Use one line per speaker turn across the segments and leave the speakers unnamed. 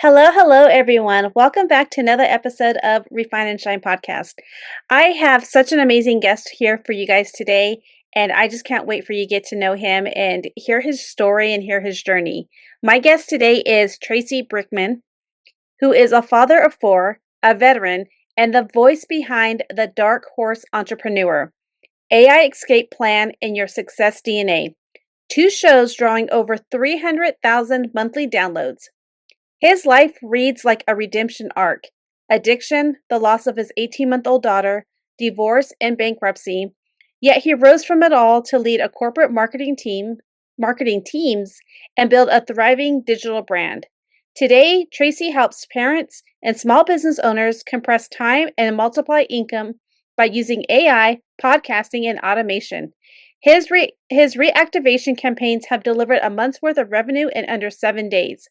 Hello, hello, everyone. Welcome back to another episode of Refine and Shine podcast. I have such an amazing guest here for you guys today, and I just can't wait for you to get to know him and hear his story and hear his journey. My guest today is Tracy Brinkmann, who is a father of four, a veteran, and the voice behind the Dark Horse Entrepreneur, AI Escape Plan, and Your Success DNA. Two shows drawing over 300,000 monthly downloads. His life reads like a redemption arc: addiction, the loss of his 18-month-old daughter, divorce, and bankruptcy. Yet he rose from it all to lead a corporate marketing teams, and build a thriving digital brand. Today, Tracy helps parents and small business owners compress time and multiply income by using AI, podcasting, and automation. His reactivation campaigns have delivered a month's worth of revenue in under 7 days.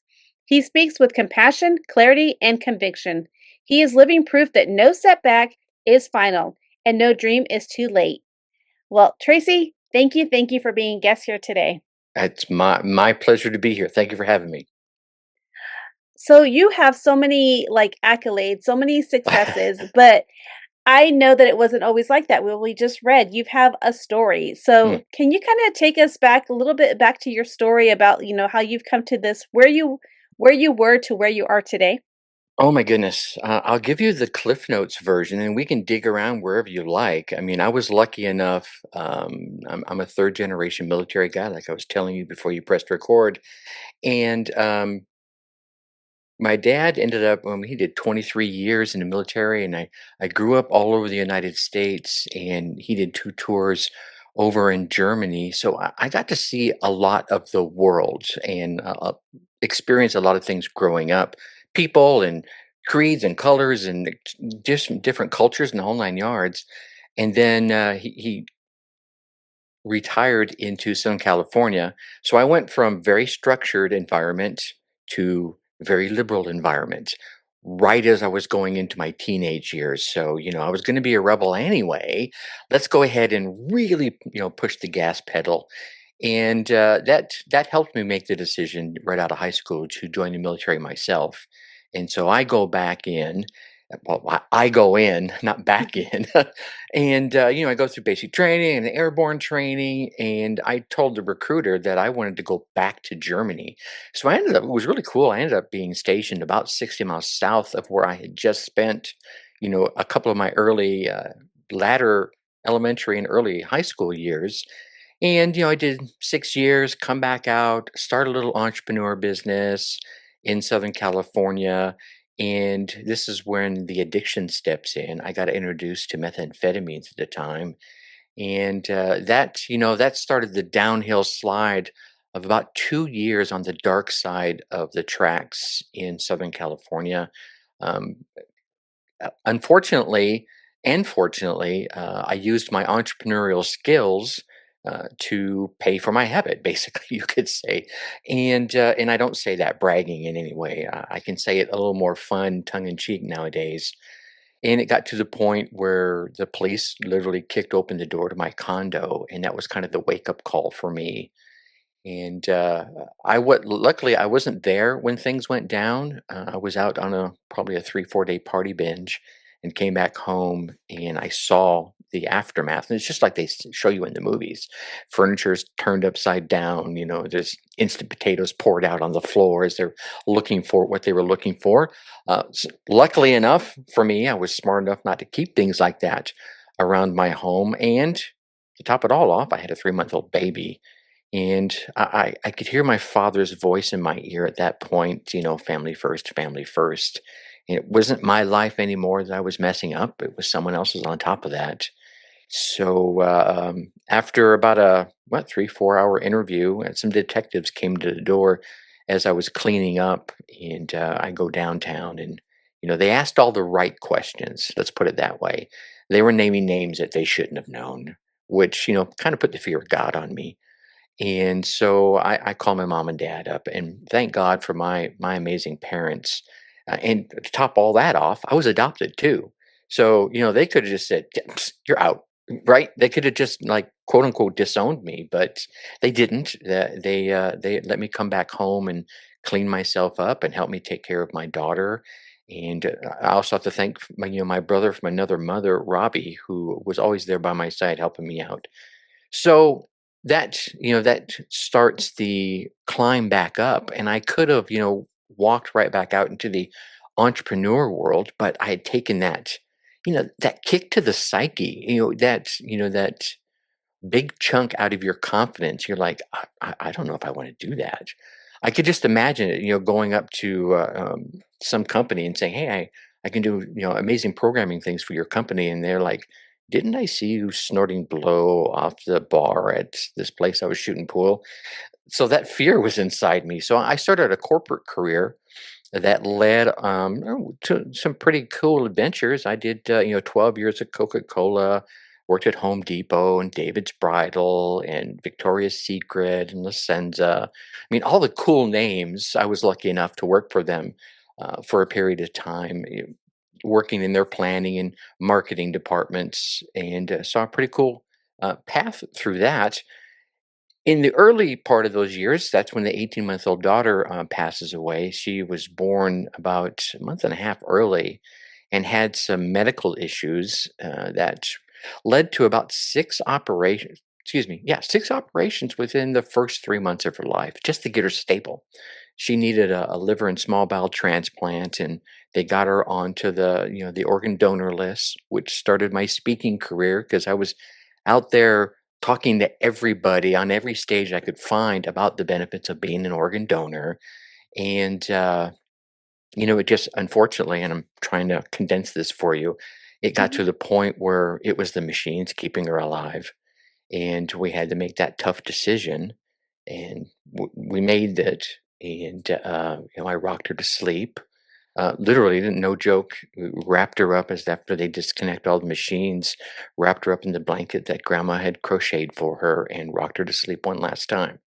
He speaks with compassion, clarity, and conviction. He is living proof that no setback is final and no dream is too late. Well, Tracy, thank you for being a guest here today.
It's my pleasure to be here. Thank you for having me.
So you have so many accolades, so many successes, but I know that it wasn't always like that. Well, we just read you have a story.
Hmm.
So can you kind of take us back a little bit back to your story about, how you've come to this, where you were to where you are today?
Oh my goodness. I'll give you the Cliff Notes version, and we can dig around wherever you like. I mean, I was lucky enough. I'm a third generation military guy, like I was telling you before you pressed record, and my dad ended up, he did 23 years in the military, and I grew up all over the United States, and he did two tours over in Germany. So I got to see a lot of the world and experience a lot of things growing up, people and creeds and colors and just different cultures and the whole nine yards. And then he retired into Southern California. So I went from very structured environment to very liberal environment right as I was going into my teenage years. So, I was going to be a rebel anyway. Let's go ahead and really, push the gas pedal. And that helped me make the decision right out of high school to join the military myself. And so I go back in. Well, I go in, not back in. And, I go through basic training and airborne training. And I told the recruiter that I wanted to go back to Germany. So it was really cool. I ended up being stationed about 60 miles south of where I had just spent, a couple of my early, latter elementary and early high school years. And, I did 6 years, come back out, start a little entrepreneur business in Southern California. And this is when the addiction steps in. I got introduced to methamphetamines at the time. And that started the downhill slide of about 2 years on the dark side of the tracks in Southern California. Um, Unfortunately and fortunately, I used my entrepreneurial skills to pay for my habit, basically, you could say. And I don't say that bragging in any way. I can say it a little more fun, tongue in cheek nowadays. And it got to the point where the police literally kicked open the door to my condo, and that was kind of the wake up call for me. And luckily I wasn't there when things went down. I was out on probably a 3 4 day party binge, and came back home, and I saw the aftermath. And it's just like they show you in the movies. Furniture's turned upside down. There's instant potatoes poured out on the floor as they're looking for what they were looking for. Luckily enough for me, I was smart enough not to keep things like that around my home. And to top it all off, I had a 3 month old baby, and I could hear my father's voice in my ear at that point, family first, family first. And it wasn't my life anymore that I was messing up. It was someone else's on top of that. So after about a 3 4 hour interview, and some detectives came to the door as I was cleaning up, and I go downtown, and they asked all the right questions. Let's put it that way. They were naming names that they shouldn't have known, which kind of put the fear of God on me. And so I call my mom and dad up, and thank God for my amazing parents. And to top all that off, I was adopted too. So they could have just said, "Psst, you're out," right? They could have just like quote unquote disowned me, but they didn't. They let me come back home and clean myself up and help me take care of my daughter. And I also have to thank my brother from another mother, Robbie, who was always there by my side helping me out. So that starts the climb back up, and I could have walked right back out into the entrepreneur world, but I had taken that kick to the psyche, that big chunk out of your confidence. You're like, I don't know if I want to do that. I could just imagine it, going up to some company and saying, "Hey, I can do amazing programming things for your company," and they're like, "Didn't I see you snorting blow off the bar at this place I was shooting pool?" So that fear was inside me. So I started a corporate career that led to some pretty cool adventures. I did 12 years at Coca-Cola, worked at Home Depot and David's Bridal and Victoria's Secret and La Senza. I mean, all the cool names. I was lucky enough to work for them for a period of time, working in their planning and marketing departments, and saw a pretty cool path through that. In the early part of those years, that's when the 18-month-old daughter passes away. She was born about a month and a half early and had some medical issues that led to about six operations. Excuse me, yeah, six operations within the first 3 months of her life just to get her stable. She needed a liver and small bowel transplant, and they got her onto the organ donor list, which started my speaking career because I was out there talking to everybody on every stage I could find about the benefits of being an organ donor. And, it just unfortunately, and I'm trying to condense this for you, it got
Mhm,
to the point where it was the machines keeping her alive. And we had to make that tough decision. And we made it. And, I rocked her to sleep. Literally, no joke, wrapped her up as after they disconnect all the machines, wrapped her up in the blanket that grandma had crocheted for her and rocked her to sleep one last time.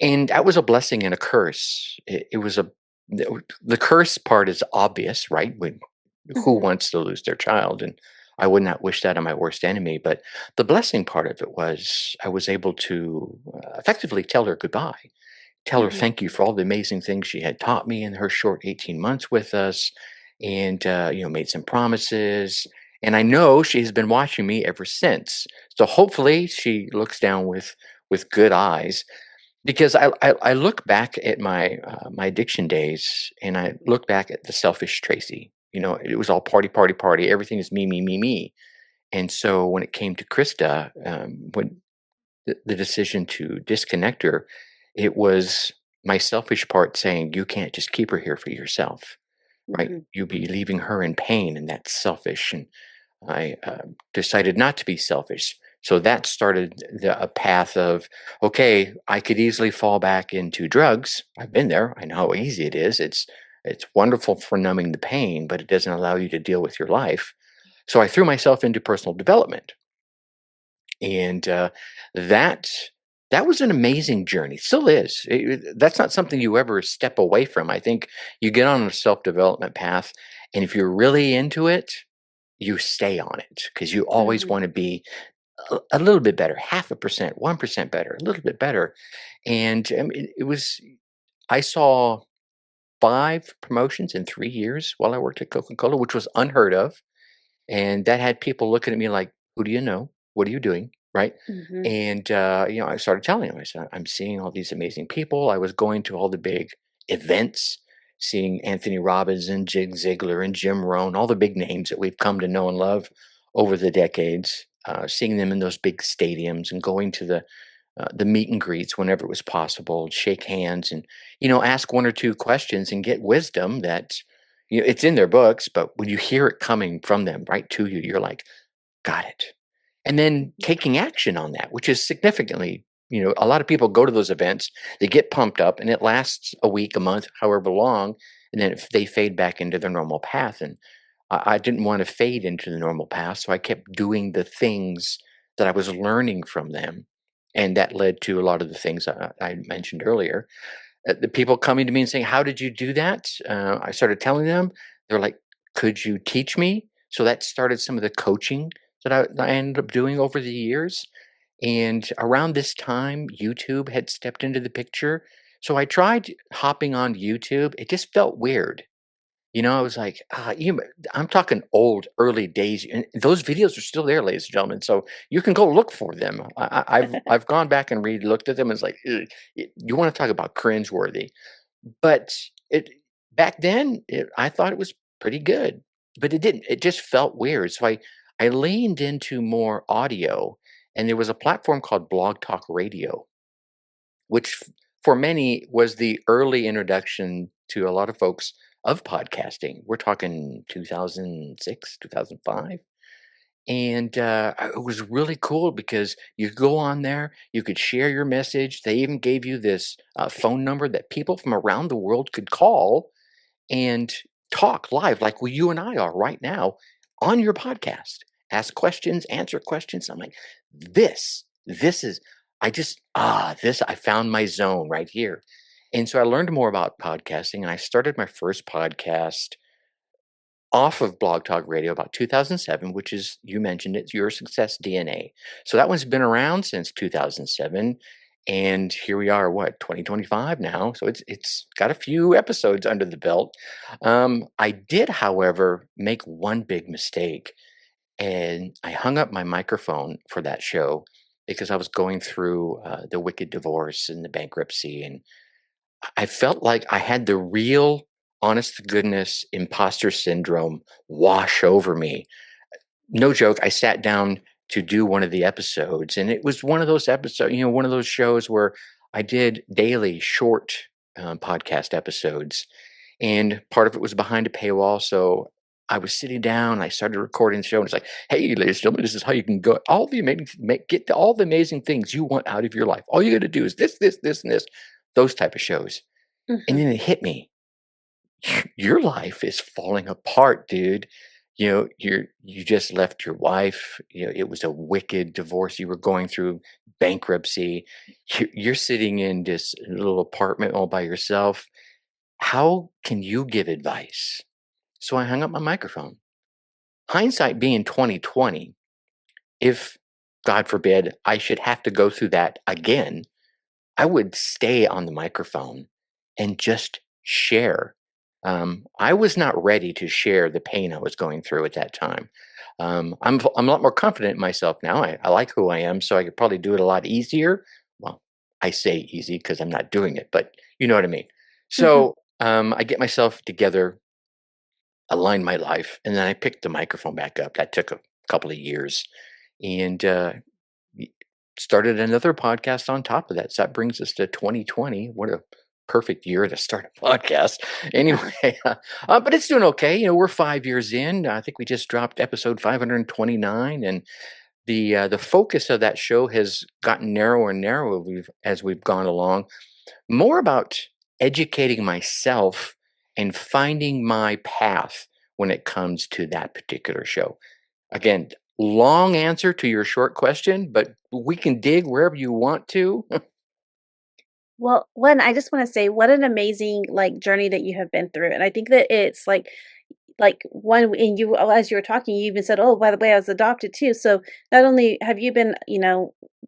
And that was a blessing and a curse. It was the curse part is obvious, right? Who
mhm,
wants to lose their child? And I would not wish that on my worst enemy. But the blessing part of it was I was able to effectively tell her goodbye, tell her
mhm,
thank you for all the amazing things she had taught me in her short 18 months with us, and made some promises. And I know she has been watching me ever since. So hopefully she looks down with good eyes, because I look back at my addiction days, and I look back at the selfish Tracy. It was all party, party, party. Everything is me, me, me, me. And so when it came to Krista, when the decision to disconnect her, it was my selfish part saying, "You can't just keep her here for yourself, right?
mhm,
You'll be leaving her in pain, and that's selfish." And I decided not to be selfish. So that started a path of, okay, I could easily fall back into drugs. I've been there. I know how easy it is. It's wonderful for numbing the pain, but it doesn't allow you to deal with your life. So I threw myself into personal development, and that that was an amazing journey. Still is. That's not something you ever step away from. I think you get on a self development path, and if you're really into it, you stay on it because you always
mhm,
want to be a little bit better, half a percent, 1% better, a little bit better. And it was. I saw 5 promotions in 3 years while I worked at Coca Cola, which was unheard of, and that had people looking at me like, "Who do you know? What are you doing?" Right?
mhm,
And I started telling them. I said, "I'm seeing all these amazing people." I was going to all the big events, seeing Anthony Robbins and Zig Ziglar and Jim Rohn, all the big names that we've come to know and love over the decades. Seeing them in those big stadiums and going to the meet and greets whenever it was possible, shake hands, and ask one or two questions and get wisdom that it's in their books, but when you hear it coming from them right to you, you're like, got it. And then
mhm,
taking action on that, which is significantly, a lot of people go to those events, they get pumped up, and it lasts a week, a month, however long, and then if they fade back into their normal path. And I didn't want to fade into the normal path, so I kept doing the things that I was learning from them, and that led to a lot of the things I mentioned earlier. The people coming to me and saying, "How did you do that?" I started telling them. They're like, "Could you teach me?" So that started some of the coaching that I ended up doing over the years. And around this time, YouTube had stepped into the picture. So I tried hopping on YouTube. It just felt weird. I was like, I'm talking old, early days, and those videos are still there, ladies and gentlemen. So you can go look for them. I've gone back and looked at them. And it's like, ugh, you want to talk about cringeworthy, but it back then I thought it was pretty good, but it didn't. It just felt weird. So I leaned into more audio, and there was a platform called Blog Talk Radio, which for many was the early introduction to a lot of folks of podcasting. We're talking 2006, 2005. And it was really cool because you could go on there, you could share your message. They even gave you this phone number that people from around the world could call and talk live like you and I are right now on your podcast. Ask questions, answer questions. I'm like, this is, I found my zone right here. And so I learned more about podcasting, and I started my first podcast off of Blog Talk Radio about 2007, which is, you mentioned it, Your Success DNA. So that one's been around since 2007. And here we are, what, 2025 now. So it's got a few episodes under the belt. I did, however, make one big mistake, and I hung up my microphone for that show because I was going through the wicked divorce and the bankruptcy, and I felt like I had the real, honest to goodness imposter syndrome wash over me. No joke. I sat down to do one of the episodes, and it was one of those episodes, one of those shows where I did daily short podcast episodes, and part of it was behind a paywall. So I was sitting down, I started recording the show, and it's like, hey, ladies and gentlemen, this is how you can go all the amazing, get to all the amazing things you want out of your life. All you got to do is this, and this, those type of shows. And
Mhm.
then it hit me. Your life is falling apart, dude. You just left your wife. It was a wicked divorce. You were going through bankruptcy. You're sitting in this little apartment all by yourself. How can you give advice? So I hung up my microphone. Hindsight being 2020, if God forbid I should have to go through that again, I would stay on the microphone and just share. I was not ready to share the pain I was going through at that time. I'm a lot more confident in myself now. I like who I am, so I could probably do it a lot easier. Well, I say easy because I'm not doing it, but you know what I mean.
Mhm.
So I get myself together, align my life, and then I picked the microphone back up. That took a couple of years, and y- started another podcast on top of that. So that brings us to 2020. What a perfect year to start a podcast. Anyway, but it's doing okay. We're 5 years in. I think we just dropped episode 529, and the focus of that show has gotten narrower and narrower as we've gone along. More about educating myself and finding my path when it comes to that particular show. Again, long answer to your short question, but we can dig wherever you want to.
Well, one, I just wanna say what an amazing, like, journey that you have been through, and I think that it's one and as you were talking, you even said, "Oh, by the way, I was adopted too." So, not only have you been,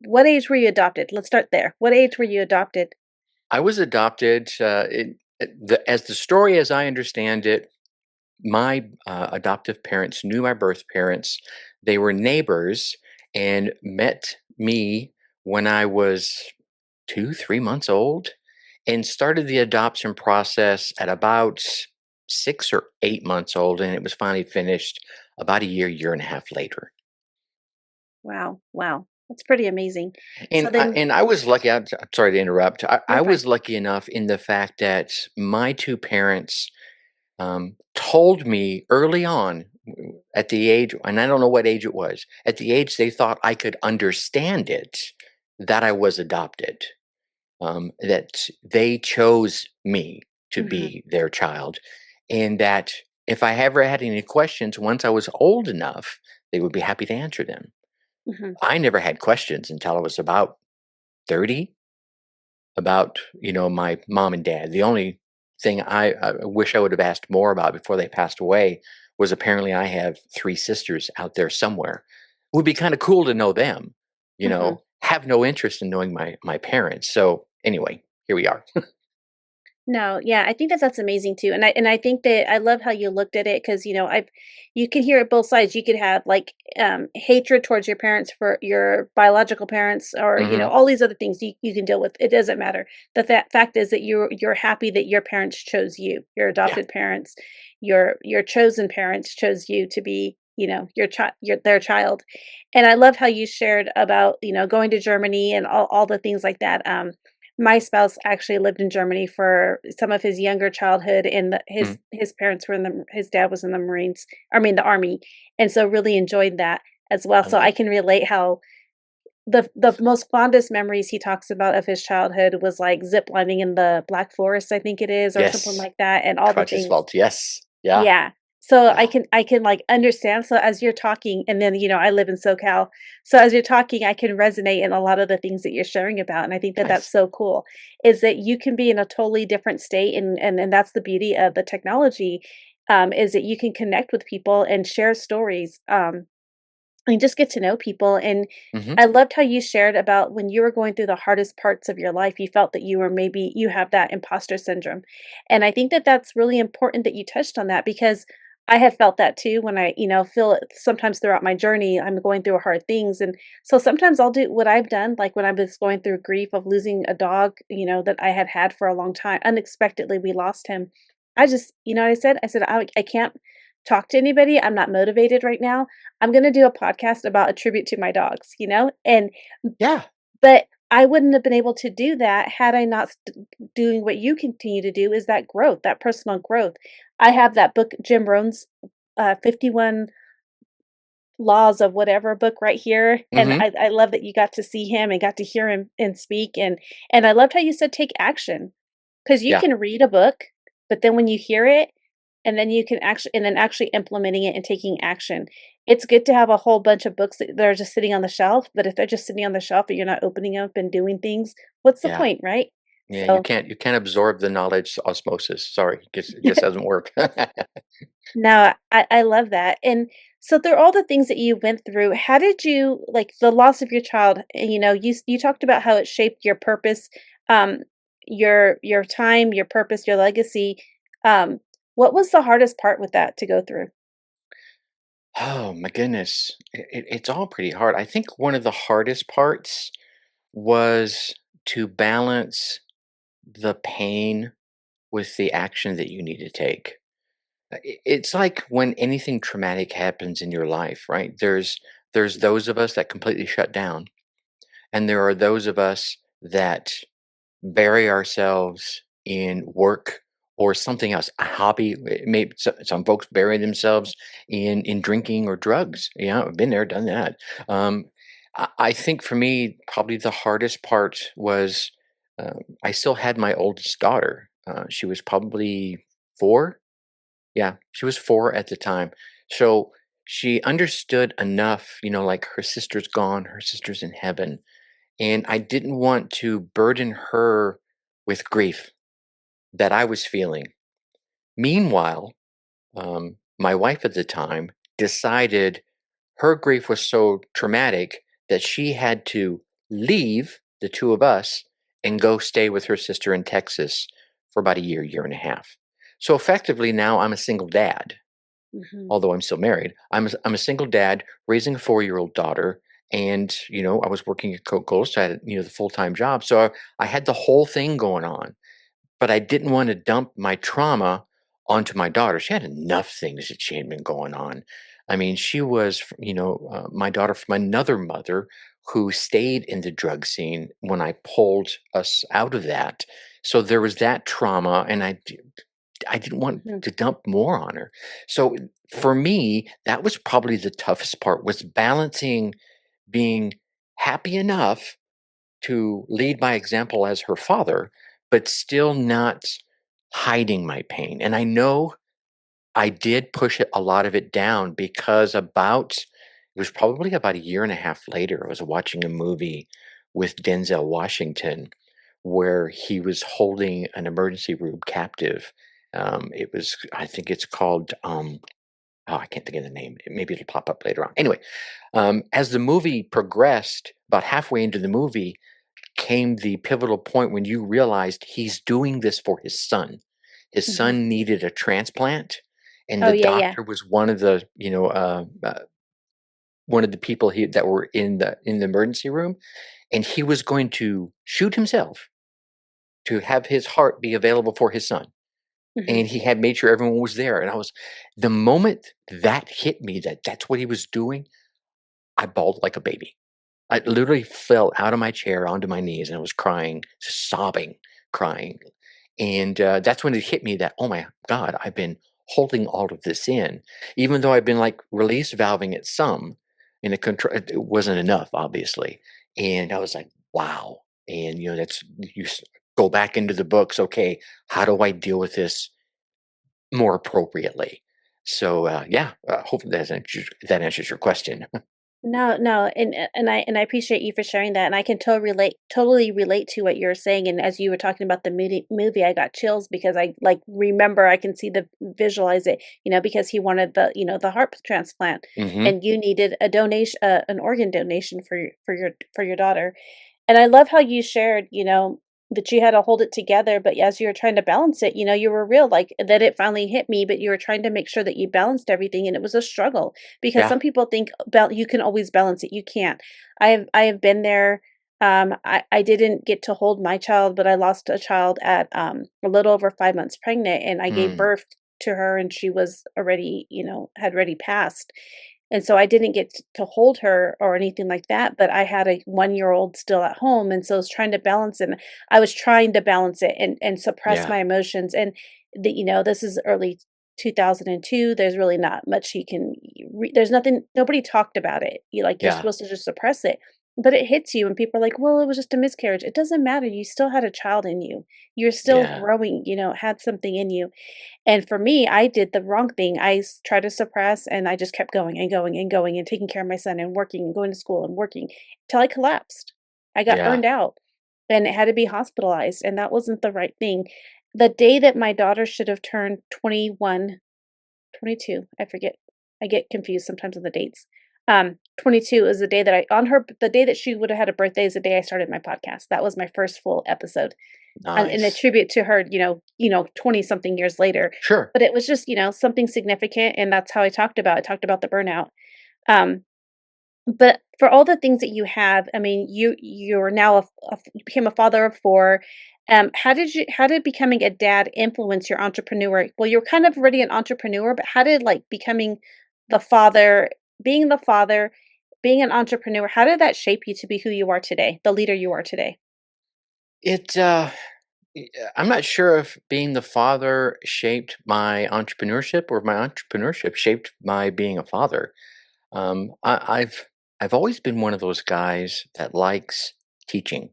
what age were you adopted? Let's start there. What age were you adopted?
I was adopted. As the story, as I understand it, my adoptive parents knew my birth parents. They were neighbors and met me when I was 2, 3 months old, and started the adoption process at about 6 or 8 months old. And it was finally finished about a year and a half later.
Wow, wow. That's pretty amazing. So
And I,
then
and I was lucky. I'm sorry to interrupt. I
you're fine.
was lucky enough in the fact that my two parents told me early on at the age, and I don't know what age it was, at the age they thought I could understand it, that I was adopted, that they chose me to
Mhm,
be their child, and that if I ever had any questions once I was old enough, they would be happy to answer them.
mhm,
I never had questions until I was about 30 about, my mom and dad. The only thing I wish I would have asked more about before they passed away was apparently I have 3 sisters out there somewhere. Would be kinda cool to know them,
mhm.
have no interest in knowing my parents. So, anyway, here we are.
No, yeah, I think that that's amazing too, and I think that I love how you looked at it because I've you can hear it both sides. You could have like hatred towards your parents for your biological parents, or
Mhm.
all these other things you can deal with. It doesn't matter. But that fact is that you're happy that your parents chose you, your
Yeah.
adopted parents, your chosen parents chose you to be your child, their child. And I love how you shared about going to Germany and all the things like that. My spouse actually lived in Germany for some of his younger childhood, and
Mhm.
his parents were in his dad was in the Marines, I mean the Army, and so really enjoyed that as well.
I
So
love
I can relate how the most fondest memories he talks about of his childhood was like zip lining in the Black Forest, I think it is, or something
Yes.
like that, and all the
Crutch's
things.
fault. Yes. Yeah.
Yeah. So
Yeah.
I can, like, understand, so as you're talking and then, I live in SoCal, so as you're talking, I can resonate in a lot of the things that you're sharing about, and I think that that's
Nice.
so cool, is that you can be in a totally different state, and that's the beauty of the technology, is that you can connect with people and share stories, and just get to know people. And
Mhm.
I loved how you shared about when you were going through the hardest parts of your life, you felt that you have that imposter syndrome. And I think that that's really important that you touched on that, because I have felt that too when I feel it sometimes throughout my journey, I'm going through hard things. And so sometimes I'll do what I've done, like when I was going through grief of losing a dog that I had had for a long time. Unexpectedly, we lost him. What I said? I said, I can't talk to anybody. I'm not motivated right now. I'm gonna do a podcast about a tribute to my dogs. And
Yeah.
but I wouldn't have been able to do that had I not doing what you continue to do, is that growth, that personal growth. I have that book, Jim Rohn's 51 Laws of whatever book right here, and
Mhm.
I love that you got to see him and got to hear him and speak, and I loved how you said take action, because you
Yeah.
can read a book, but then when you hear it, and then you can actually implementing it and taking action. It's good to have a whole bunch of books that are just sitting on the shelf, but if they're just sitting on the shelf and you're not opening up and doing things, what's the
Yeah.
point, right?
Yeah,
So
you can't absorb the knowledge osmosis. Sorry, it just doesn't work.
no, I love that. And so through all the things that you went through, how did you like the loss of your child? You talked about how it shaped your purpose, um, your time, your purpose, your legacy. Um, what was the hardest part with that to go through?
Oh my goodness. It's all pretty hard. I think one of the hardest parts was to balance the pain with the action that you need to take. It's like when anything traumatic happens in your life, right? There's those of us that completely shut down, and there are those of us that bury ourselves in work or something else, a hobby. Maybe some folks bury themselves in drinking or drugs. Yeah, I've been there, done that. Um, I think for me, probably the hardest part was I still had my oldest daughter. She was probably 4. Yeah, she was 4 at the time. So she understood enough, like her sister's gone, her sister's in heaven, and I didn't want to burden her with grief that I was feeling. Meanwhile, my wife at the time decided her grief was so traumatic that she had to leave the 2 of us and go stay with her sister in Texas for about a year, year and a half. So effectively, now I'm a single dad,
Mhm.
although I'm still married. I'm a single dad raising a 4-year-old daughter, and I was working at Coca-Cola, so I had the full time job, so I had the whole thing going on. But I didn't want to dump my trauma onto my daughter. She had enough things that she had been going on. I mean, she was, my daughter from another mother who stayed in the drug scene when I pulled us out of that. So there was that trauma, and I didn't want
Mhm.
to dump more on her. So for me, that was probably the toughest part, was balancing being happy enough to lead by example as her father, but still not hiding my pain. And I know I did push a lot of it down because it was probably about a year and a half later, I was watching a movie with Denzel Washington where he was holding an emergency room captive. I think it's called, oh, I can't think of the name. Maybe it'll pop up later on. Anyway, as the movie progressed, about halfway into the movie, came the pivotal point when you realized he's doing this for his son. His
Mhm.
son needed a transplant, and
Oh,
the
yeah, yeah.
doctor was one of the people that were in the emergency room, and he was going to shoot himself to have his heart be available for his son.
Mhm.
And he had made sure everyone was there. And the moment that hit me that that's what he was doing, I bawled like a baby. I literally fell out of my chair onto my knees and I was crying, sobbing, crying. And that's when it hit me that, oh my God, I've been holding all of this in, even though I've been like release valving it some. And it wasn't enough, obviously. And I was like, wow. And that's go back into the books. Okay, how do I deal with this more appropriately? So yeah, hopefully that answers your question.
No, no, and I appreciate you for sharing that, and I can totally relate to what you're saying. And as you were talking about the movie, I got chills because I like remember I can see the visualize it, because he wanted the heart transplant,
Hmm.
and you needed a donation, an organ donation for your daughter. And I love how you shared, that you had to hold it together, but as you were trying to balance it, you were real, like, that it finally hit me, but you were trying to make sure that you balanced everything, and it was a struggle because
Yeah.
some people think about you can always balance it. You can't. I have been there. I didn't get to hold my child, but I lost a child at a little over 5 months pregnant, and I gave
Mm,
birth to her, and she was already, had already passed. And so I didn't get to hold her or anything like that, but I had a one-year-old still at home, and so I was trying to balance it and suppress
yeah.
my emotions, and this is early 2002, there's really not much he can there's nothing, nobody talked about it. You're
Yeah.
supposed to just suppress it, but it hits you, and people are like, "Well, it was just a miscarriage." It doesn't matter, you still had a child in you. You're still
Yeah.
growing, had something in you. And for me, I did the wrong thing. tried to suppress, and I just kept going and going and going and taking care of my son and working and going to school and working till I collapsed. I got
Yeah.
burned out and it had to be hospitalized, and that wasn't the right thing. The day that my daughter should have turned 21, 22, I forget. I get confused sometimes with the dates. 22 is the day that the day that she would have had a birthday is the day I started my podcast. That was my first full episode, and in a
Nice.
tribute to her, 20 something years later.
Sure.
But it was just, something significant, and that's how I talked about the burnout. Um, but for all the things that you have, I mean, you're now you became a father of four. How did becoming a dad influence your entrepreneur? Well, you're kind of already an entrepreneur, but how did like becoming the father, being the father, being an entrepreneur, how did that shape you to be who you are today, the leader you are today?
It I'm not sure if being the father shaped my entrepreneurship or my entrepreneurship shaped my being a father. I've always been one of those guys that likes teaching.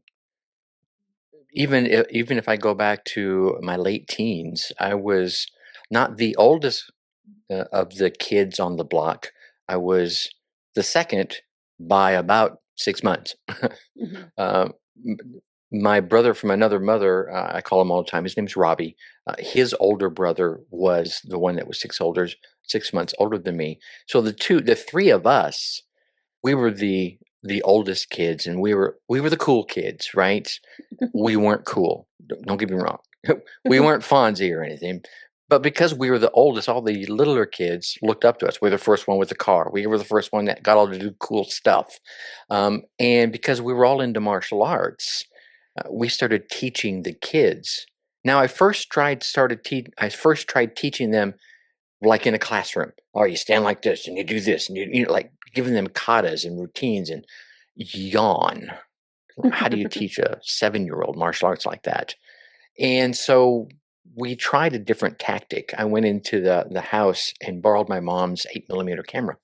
Even if I go back to my late teens, I was not the oldest of the kids on the block. I was the second by about 6 months.
Mhm.
Uh, m- my brother from another mother, I call him all the time. His name's Robbie. His older brother was the one that was 6 months older than me. So the three of us, we were the oldest kids, and we were the cool kids, right? We weren't cool. Don't get me wrong. We weren't Fonzie or anything, but because we were the oldest, all the littler kids looked up to us. We were the first one with the car. We were the first one that got all to do cool stuff, and because we were all into martial arts, we started teaching the kids. Now, I first tried teaching them like in a classroom. Oh, you stand like this and you do this and you like giving them katas and routines and yawn. How do you teach a 7-year old martial arts like that? And so we tried a different tactic. I went into the house and borrowed my mom's 8 millimeter camera.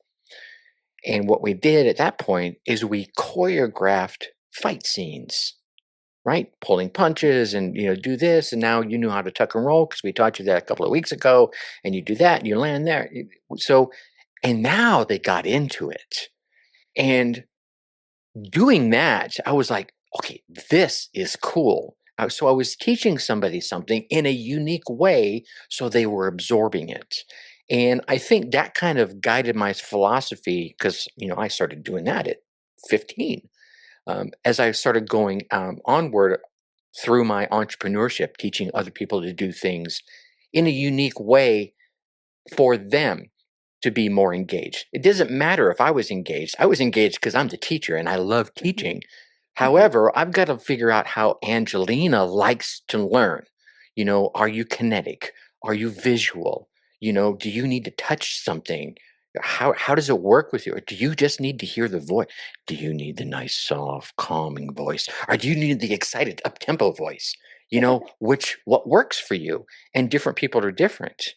And what we did at that point is we choreographed fight scenes, right? Pulling punches and do this, and now you knew how to tuck and roll because we taught you that a couple of weeks ago, and you do that and you land there. So, and now they got into it. And doing that, I was like, okay, this is cool. So I was teaching somebody something in a unique way, so they were absorbing it. And I think that kind of guided my philosophy because I started doing that at 15. As I started going onward through my entrepreneurship, teaching other people to do things in a unique way for them to be more engaged. It doesn't matter if I was engaged. I was engaged because I'm the teacher and I love
Mhm.
teaching.
Mhm.
However, I've got to figure out how Angelina likes to learn. Are you kinetic? Are you visual? Do you need to touch something? How does it work with you? Or do you just need to hear the voice? Do you need the nice, soft, calming voice? Or do you need the excited, up tempo voice? What works for you? And different people are different.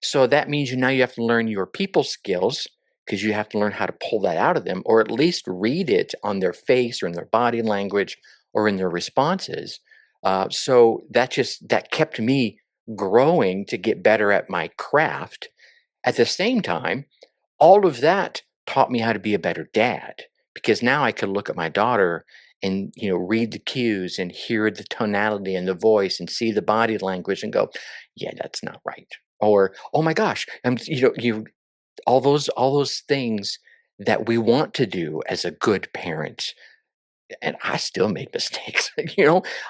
So that means you have to learn your people skills because you have to learn how to pull that out of them, or at least read it on their face or in their body language or in their responses. So that kept me growing to get better at my craft. At the same time, all of that taught me how to be a better dad because now I could look at my daughter and read the cues and hear the tonality and the voice and see the body language and go, yeah, that's not right. Or, oh my gosh, you all those things that we want to do as a good parent, and I still made mistakes.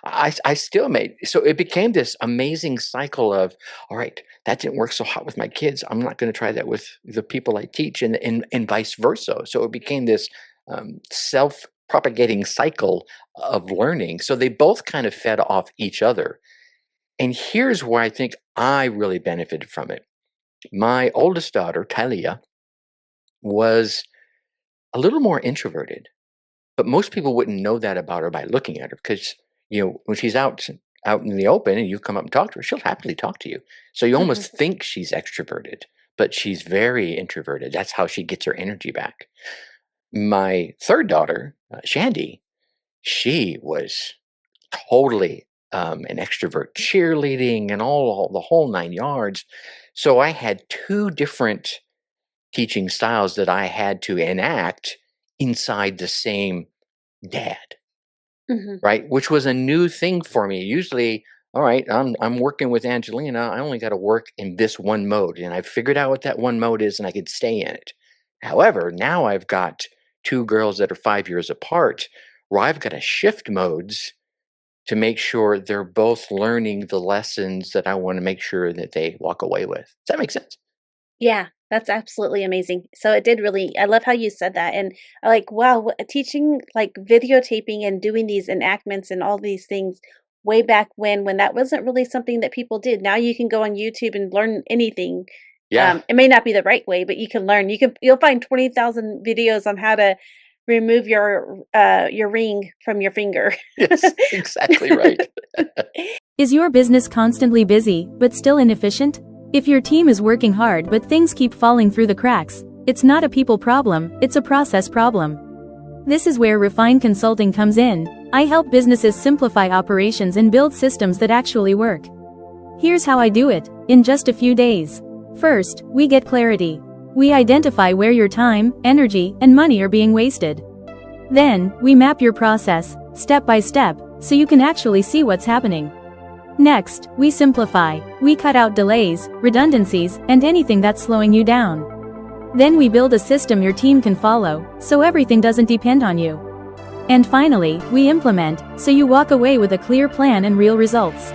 I still made, so it became this amazing cycle of, all right, that didn't work so hot with my kids. I'm not going to try that with the people I teach, and vice versa. So it became this self propagating cycle of learning. So they both kind of fed off each other. And here's where I think I really benefited from it. My oldest daughter, Talia, was a little more introverted. But most people wouldn't know that about her by looking at her because, when she's out in the open and you come up and talk to her, she'll happily talk to you. So you
Mhm.
almost think she's extroverted, but she's very introverted. That's how she gets her energy back. My third daughter, Shandy, she was totally an extrovert, cheerleading and all the whole 9 yards. So I had two different teaching styles that I had to enact inside the same dad,
Mhm.
right? Which was a new thing for me. Usually, all right, I'm working with Angelina. I only got to work in this one mode, and I figured out what that one mode is, and I could stay in it. However, now I've got two girls that are 5 years apart, where I've got to shift modes to make sure they're both learning the lessons that I want to make sure that they walk away with. Does that make sense?
Yeah, that's absolutely amazing. So it did really I love how you said that, and like, wow, teaching, like, videotaping and doing these enactments and all these things way back when that wasn't really something that people did. Now you can go on YouTube and learn anything.
Yeah.
It may not be the right way, but you can learn. You'll find 20,000 videos on how to remove your ring from your finger.
Yes. Exactly right.
Is your business constantly busy, but still inefficient? If your team is working hard but things keep falling through the cracks, it's not a people problem, it's a process problem. This is where Refine Consulting comes in. I help businesses simplify operations and build systems that actually work. Here's how I do it, in just a few days. First, we get clarity. We identify where your time, energy, and money are being wasted. Then, we map your process, step by step, so you can actually see what's happening. Next, we simplify. We cut out delays, redundancies, and anything that's slowing you down. Then we build a system your team can follow, so everything doesn't depend on you. And finally, we implement, so you walk away with a clear plan and real results.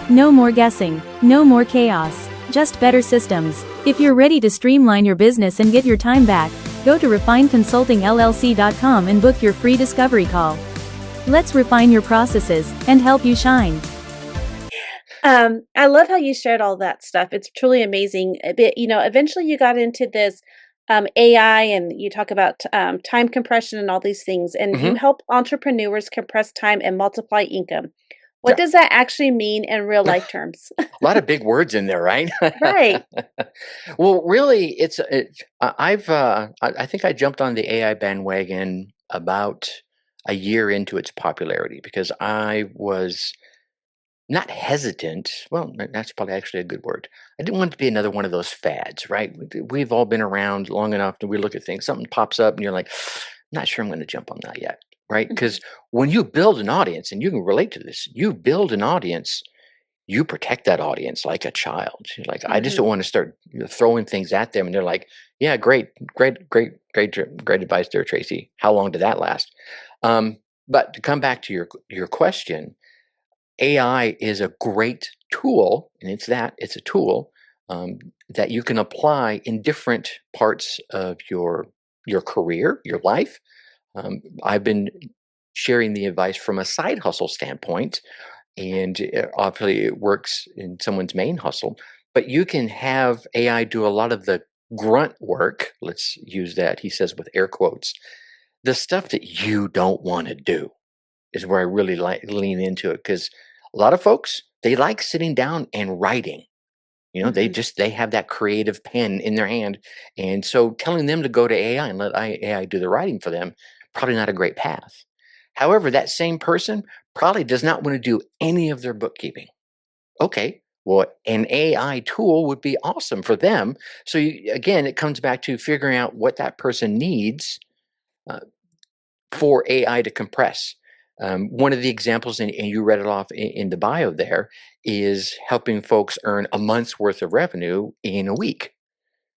No more guessing, no more chaos, just better systems. If you're ready to streamline your business and get your time back, go to refineconsultingllc.com and book your free discovery call. Let's refine your processes and help you shine.
I love how you shared all that stuff. It's truly amazing. But, eventually you got into this AI and you talk about time compression and all these things, and you
Hmm.
help entrepreneurs compress time and multiply income. What
Yeah.
does that actually mean in real
A
life terms?
lot of big words in there, right?
Right.
Well, really, I think I jumped on the AI bandwagon about a year into its popularity because I was not hesitant. Well, that's probably actually a good word. I didn't want it to be another one of those fads, right? We've all been around long enough that we look at things, something pops up, and you're like, not sure I'm going to jump on that yet, right?
Mhm.
Because when you build an audience, and you can relate to this, you build an audience, you protect that audience like a child. You're like, I just
Mhm.
don't want to start throwing things at them, and they're like, yeah, great, great, great. great advice there, Tracy. How long did that last? Um, but to come back to your question, AI is a great tool, and it's a tool um, that you can apply in different parts of your career, your life. I've been sharing the advice from a side hustle standpoint, and obviously it works in someone's main hustle. But you can have AI do a lot of the grunt work. Let's use that, he says with air quotes, the stuff that you don't want to do is where I really like lean into it because a lot of folks they like sitting down and writing.
Mhm.
They have that creative pen in their hand, and so telling them to go to AI and let AI do the writing for them probably not a great path. However, that same person probably does not want to do any of their bookkeeping. Okay, well, an AI tool would be awesome for them. So again, it comes back to figuring out what that person needs uh, for AI to compress. One of the examples, and you read it off in the bio there, is helping folks earn a month's worth of revenue in a week.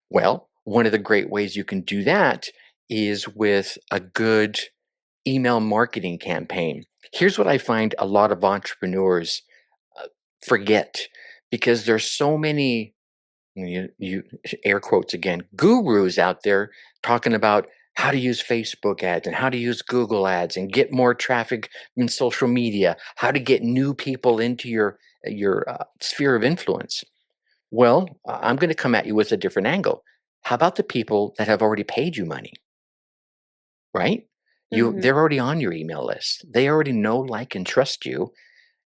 Well, one of the great ways you can do that is with a good email marketing campaign. Here's what I find a lot of entrepreneurs uh, forget because there's so many you air quotes again gurus out there talking about how to use Facebook ads and how to use Google ads and get more traffic in social media, how to get new people into your sphere of influence. Well, I'm going to come at you with a different angle. How about the people that have already paid you money, right?
Mhm.
They're already on your email list. They already know, like, and trust you.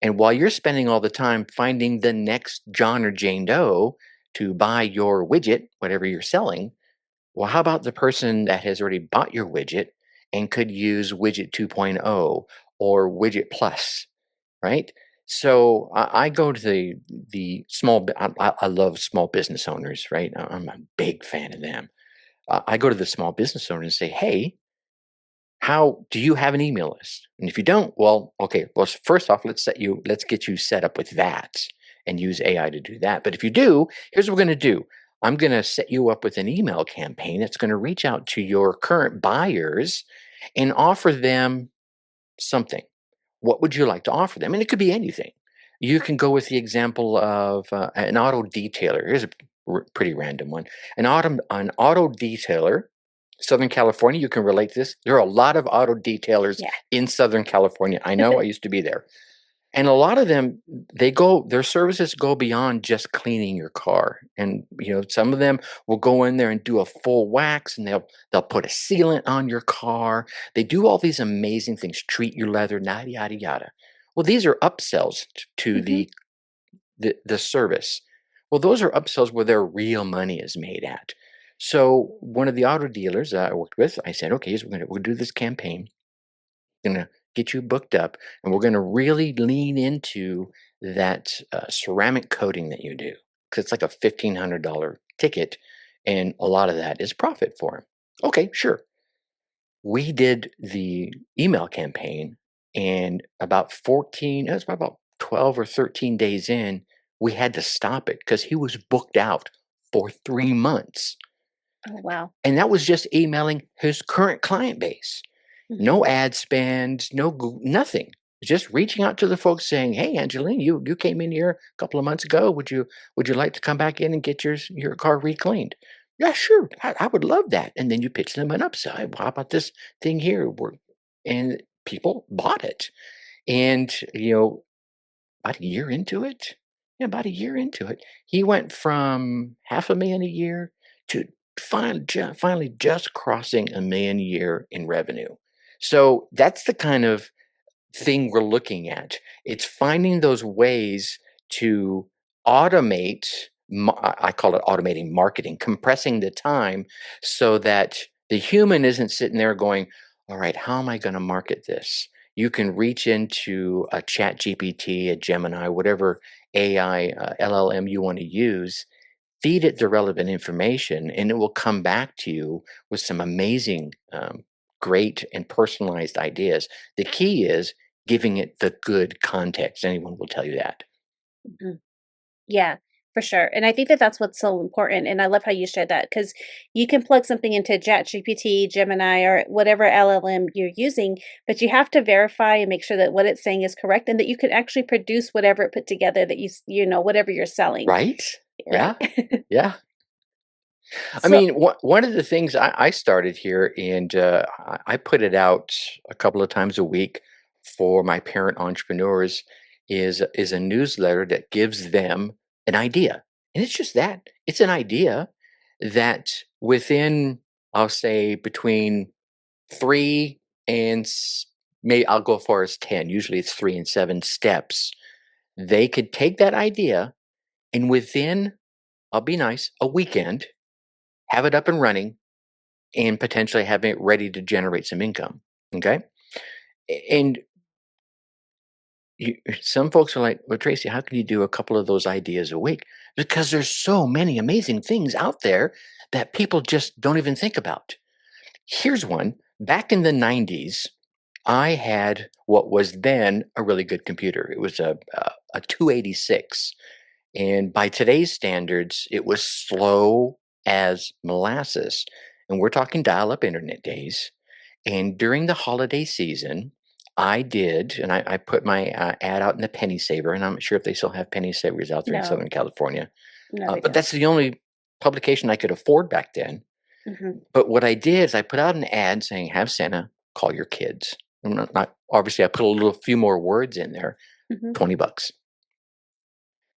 And while you're spending all the time finding the next John or Jane Doe to buy your widget, whatever you're selling, well, how about the person that has already bought your widget and could use widget 2.0 or widget plus, right? So I go to the I love small business owners, right? I'm a big fan of them. I go to the small business owner and say, hey, how do you have an email list? And if you don't, well, okay, well, first off, let's get you set up with that and use AI to do that. But if you do, here's what we're going to do. I'm going to set you up with an email campaign that's going to reach out to your current buyers and offer them something. What would you like to offer them? And it could be anything. You can go with the example of an auto detailer. Here's a pretty random one. An auto detailer, Southern California. You can relate this. There are a lot of auto detailers
Yeah.
in Southern California. I know. I used to be there. And a lot of them, their services go beyond just cleaning your car. And, some of them will go in there and do a full wax and they'll put a sealant on your car. They do all these amazing things, treat your leather, yada, yada, yada. Well, these are upsells to
Mhm.
the service. Well, those are upsells where their real money is made at. So one of the auto dealers that I worked with, I said, okay, so we'll do this campaign, gonna get you booked up, and we're gonna really lean into that ceramic coating that you do because it's like a $1,500 ticket, and a lot of that is profit for him. Okay, sure. We did the email campaign, and about 14, it was about 12 or 13 days in, we had to stop it because he was booked out for 3 months.
Oh, wow.
And that was just emailing his current client base.
Mhm.
No ad spend, nothing. Just reaching out to the folks saying, "Hey, Angelina, you came in here a couple of months ago. Would you like to come back in and get your car recleaned?" Yeah, sure. I would love that. And then you pitch them an upside. How about this thing here? And people bought it. And about a year into it, yeah, about a year into it, he went from 500,000 a year to finally just crossing 1,000,000 a year in revenue. So that's the kind of thing we're looking at. It's finding those ways to automate. I call it automating marketing, compressing the time so that the human isn't sitting there going, all right, how am I going to market this? You can reach into a chat GPT, a Gemini, whatever AI, LLM you want to use, feed it the relevant information, and it will come back to you with some amazing, great, and personalized ideas. The key is giving it the good context. Anyone will tell you that.
Mhm. Yeah. For sure, and I think that that's what's so important, and I love how you shared that because you can plug something into ChatGPT, Gemini, or whatever LLM you're using, but you have to verify and make sure that what it's saying is correct and that you can actually produce whatever it put together that whatever you're selling,
Right?
right?
Yeah. Yeah. I
So
mean, one of the things I started here, and I put it out a couple of times a week for my parent entrepreneurs, is a newsletter that gives them an idea, and it's just that it's an idea that within, I'll say, between 3 and maybe I'll go as far as 10. Usually, it's 3 and 7 steps. They could take that idea, and within, I'll be nice, a weekend, have it up and running and potentially having it ready to generate some income. Okay. And some folks are like, well, Tracy, how can you do a couple of those ideas a week? Because there's so many amazing things out there that people just don't even think about. Here's one. Back in the 90s, I had what was then a really good computer. It was a 286. And by today's standards, it was slow as molasses. And we're talking dial up internet days. And during the holiday season, I did, and I put my ad out in the Penny Saver, and I'm not sure if they still have Penny Savers out there in
no,
Southern California,
no, they
but
don't.
that's the only publication I could afford back then.
Mhm,
But what I did is I put out an ad saying, "Have Santa call your kids." I'm not obviously I put a little few more words in there,
mhm,
$20,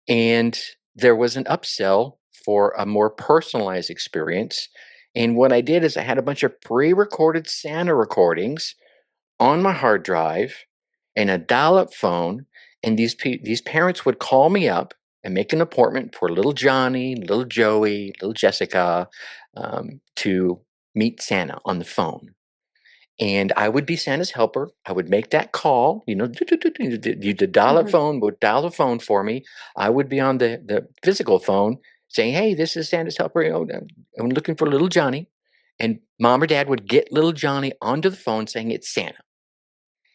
and there was an upsell for a more personalized experience. And what I did is I had a bunch of pre-recorded Santa recordings on my hard drive and a dial-up phone, and these parents would call me up and make an appointment for little Johnny, little Joey, little Jessica, to meet Santa on the phone. And I would be Santa's helper. I would make that call, the dial-up
mhm,
phone would dial the phone for me. I would be on the physical phone saying, "Hey, this is Santa's helper. I'm looking for little Johnny." And mom or dad would get little Johnny onto the phone saying it's Santa.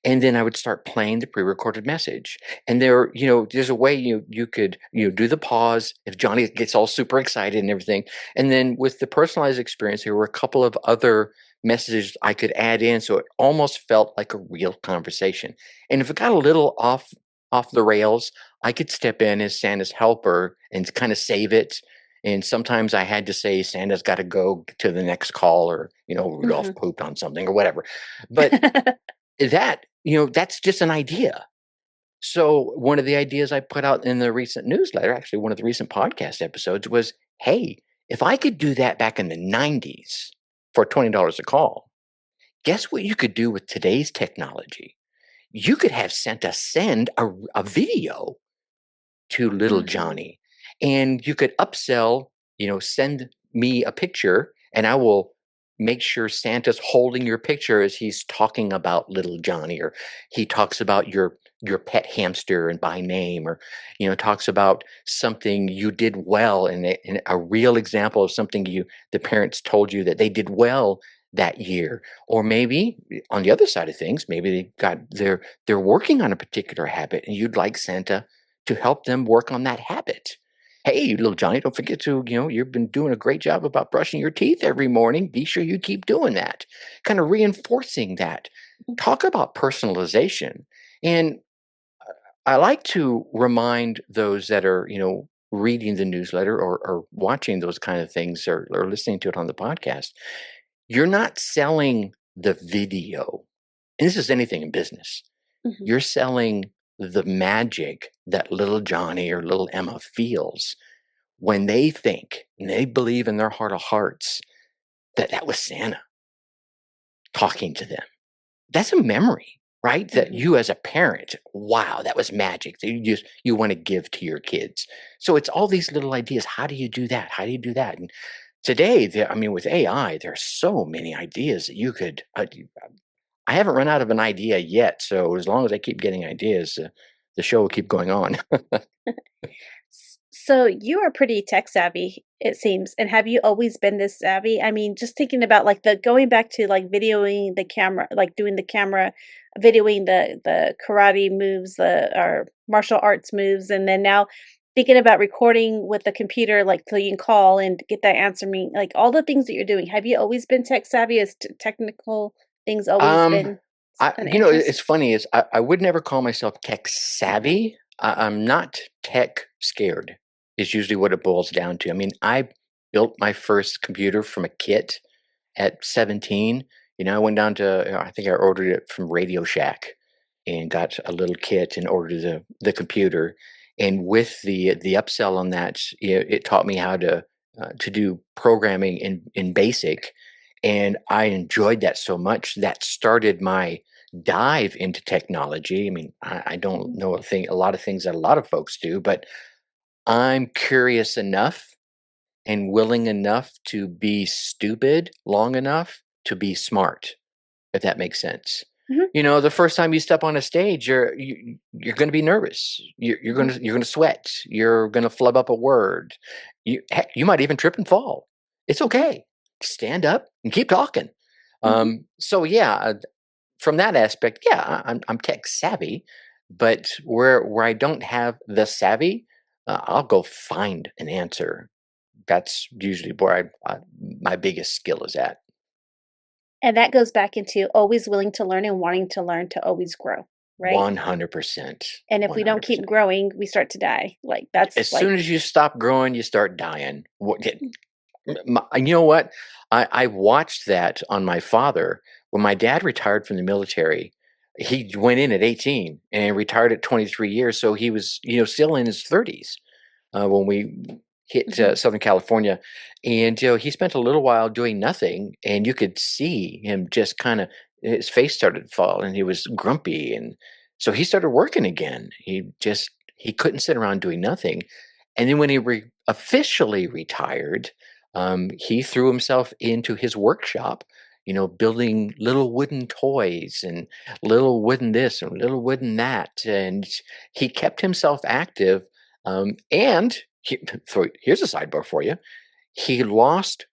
And then I would start playing the pre-recorded message. And there's a way you could do the pause if Johnny gets all super excited and everything. And then with the personalized experience, there were a couple of other messages I could add in, so it almost felt like a real conversation. And if it got a little off the rails, I could step in as Santa's helper and kind of save it. And sometimes I had to say Santa's got to go to the next call, or Rudolph
mhm.
pooped on something or whatever. But that's just an idea. So one of the ideas I put out in the recent newsletter, actually one of the recent podcast episodes, was, hey, if I could do that back in the 90s for $20 a call, guess what you could do with today's technology? You could have Santa send a video to little
Mhm,
Johnny. And you could upsell, send me a picture and I will make sure Santa's holding your picture as he's talking about little Johnny, or he talks about your pet hamster and by name, or talks about something you did well, and a real example of something the parents told you that they did well that year. Or maybe on the other side of things, maybe they're working on a particular habit and you'd like Santa to help them work on that habit. Hey, little Johnny, don't forget to, you've been doing a great job about brushing your teeth every morning. Be sure you keep doing that. Kind of reinforcing that.
mhm,
Talk about personalization. And I like to remind those that are, reading the newsletter, or watching those kind of things, or listening to it on the podcast. You're not selling the video. And this is anything in business.
mhm,
You're selling the magic that little Johnny or little Emma feels when they think and they believe in their heart of hearts that that was Santa talking to them. That's a memory, right? That
mhm.
you as a parent, wow, that was magic that you want to give to your kids. So it's all these little ideas. How do you do that? How do you do that? And today, I mean, with AI, there are so many ideas that you could. I haven't run out of an idea yet, so as long as I keep getting ideas, the show will keep going on.
So you are pretty tech savvy, it seems. And have you always been this savvy? I mean, just thinking about like the going back to like videoing the camera, like doing the camera, videoing the karate moves, the or martial arts moves, and then now thinking about recording with the computer, like, so you can call and get that answer me like, all the things that you're doing. Have you always been tech savvy? Has technical things always
Um,
been
I
an
it's
interest?
funny is I would never call myself tech savvy. I'm not tech scared. Is usually what it boils down to. I mean, I built my first computer from a kit at 17. I went down to I think I ordered it from Radio Shack and got a little kit and ordered the computer. And with the upsell on that, it taught me how to do programming in BASIC, and I enjoyed that so much that started my dive into technology. I mean, I don't
Mhm,
know a lot of things that a lot of folks do, but I'm curious enough and willing enough to be stupid long enough to be smart, if that makes sense.
mhm,
The first time you step on a stage, you're going to be nervous.
mhm,
You're going to sweat. You're going to flub up a word. Heck, you might even trip and fall. It's
mhm,
okay. Stand up and keep talking.
mhm.
So yeah, from that aspect, yeah, I'm tech savvy, but where I don't have the savvy, I'll go find an answer. That's usually where my biggest skill is at.
And that goes back into always willing to learn and wanting to learn to always grow, right?
100%.
And if we don't keep
100%.
growing, we start to die. Like, that's
As
like
soon as you stop growing, you start dying. And you know what? I watched that on my father when my dad retired from the military. He went in at 18 and retired at 23 years. So he was, still in his 30s when we hit
mhm,
Southern California. And he spent a little while doing nothing, and you could see him just kind of his face started to fall, and he was grumpy, and so he started working again. He couldn't sit around doing nothing, and then when he officially retired, he threw himself into his workshop. Building little wooden toys and little wooden this and little wooden that, and he kept himself active and so here's a sidebar for you. He lost,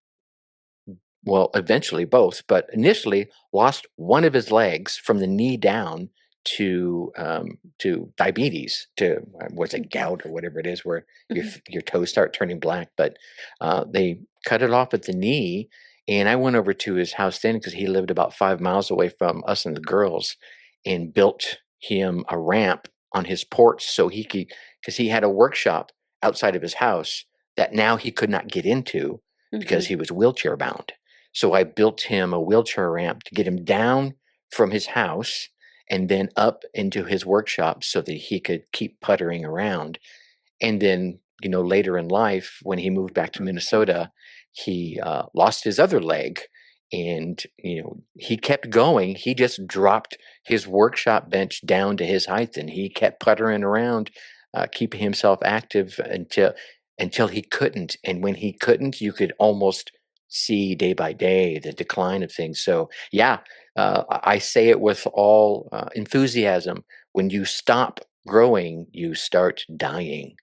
well, eventually both, but initially lost one of his legs from the knee down to diabetes, to was it
mhm,
gout or whatever it is, where
mhm,
your toes start turning black. But they cut it off at the knee, and I went over to his house then because he lived about 5 miles away from us and the girls, and built him a ramp on his porch so he could, because he had a workshop outside of his house that now he could not get into because
mhm.
he was wheelchair bound. So I built him a wheelchair ramp to get him down from his house and then up into his workshop so that he could keep puttering around. And then, later in life, when he moved back to Minnesota, he lost his other leg. And, he kept going. He just dropped his workshop bench down to his height and he kept puttering around, keeping himself active until he couldn't. And when he couldn't, you could almost see day by day the decline of things. So, yeah, I say it with all enthusiasm. When you stop growing, you start dying.